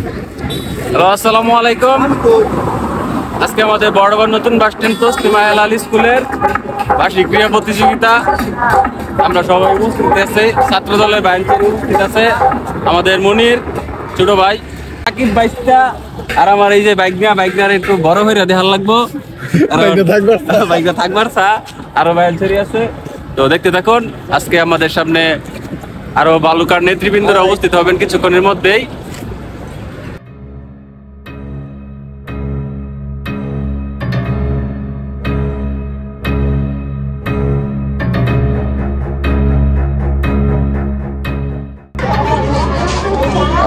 Hello, আসসালামু আলাইকুম। আজকে আমাদের বড়বাজার নতুন বাস স্ট্যান্ড তসলিমা আলী স্কুলের বার্ষিক ক্রীড়া প্রতিযোগিতা। আমরা সবাই উপস্থিত আছে, ছাত্র দলের বাইরে উপস্থিত আছে আমাদের মনির ছোট ভাই আকিব বাইকটা, আর আমার এই যে বাইকনার একটু বড় হয়ে দেখার লাগবো, বাইকটা থাকবার আরো বাইল ছড়ি আছে। তো দেখতে থাকুন, আজকে আমাদের সামনে আরো বালুকার নেতৃবৃন্দরা উপস্থিত হবেন কিছুক্ষণের মধ্যেই।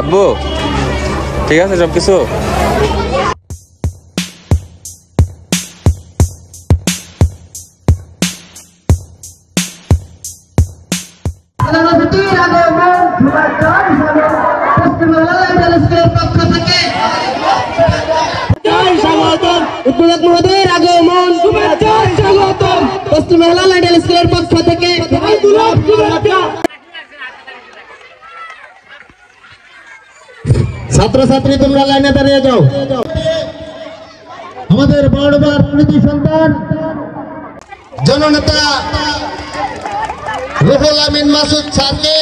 আব্বু ঠিক আছে সবকিছু? ছাত্রছাত্রী তোমরা লাইনে দাঁড়িয়ে যাও। আমাদের বড়বার কৃতি সন্তান জননেতা রুহুল আমিন মাসুদ স্যারকে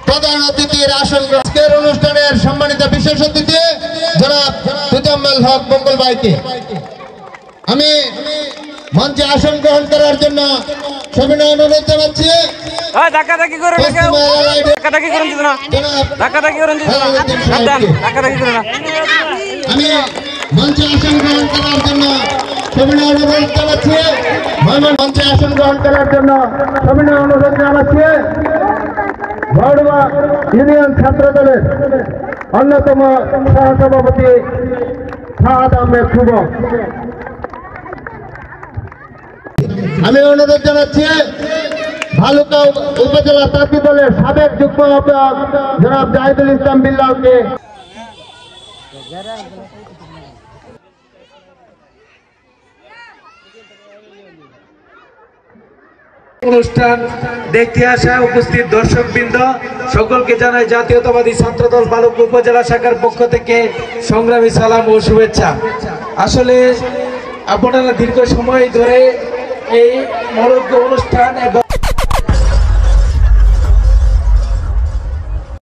প্রধান অতিথির আসন আজকের অনুষ্ঠানের সম্মানিত বিশেষ অতিথি জনাব তুজাম্মেল হক মঙ্গল ভাইকে আমি মঞ্চে আসন গ্রহণ করার জন্য সবিনয় অনুরোধ জানাচ্ছি। আমি মঞ্চে আসন গ্রহণ করার জন্য সবিনয় অনুরোধ জানাচ্ছি। মঞ্চে আসন গ্রহণ করার জন্য সবিনয় অনুরোধ জানাচ্ছি বড়ুয়া ইউনিয়ন ছাত্র দলের অন্যতম সহসভাপতি ফাহাদ আহমেদ শুভ। আমি অনুরোধ জানাচ্ছি ভালুকা উপজেলা ছাত্র দলের সাবেক যুগ্ম আহ্বায়ক জনাব জাহিদুল ইসলাম বিল্লাহকে অনুষ্ঠান দেখতে আসা উপস্থিত দর্শকবৃন্দ সকলকে জানাই জাতীয়তাবাদী ছাত্রদল বালুকা উপজেলা শাখার পক্ষ থেকে সংগ্রামী সালাম ও শুভেচ্ছা। আসলে আপনারা দীর্ঘ সময় ধরে এই মনোজ্ঞ অনুষ্ঠান এবং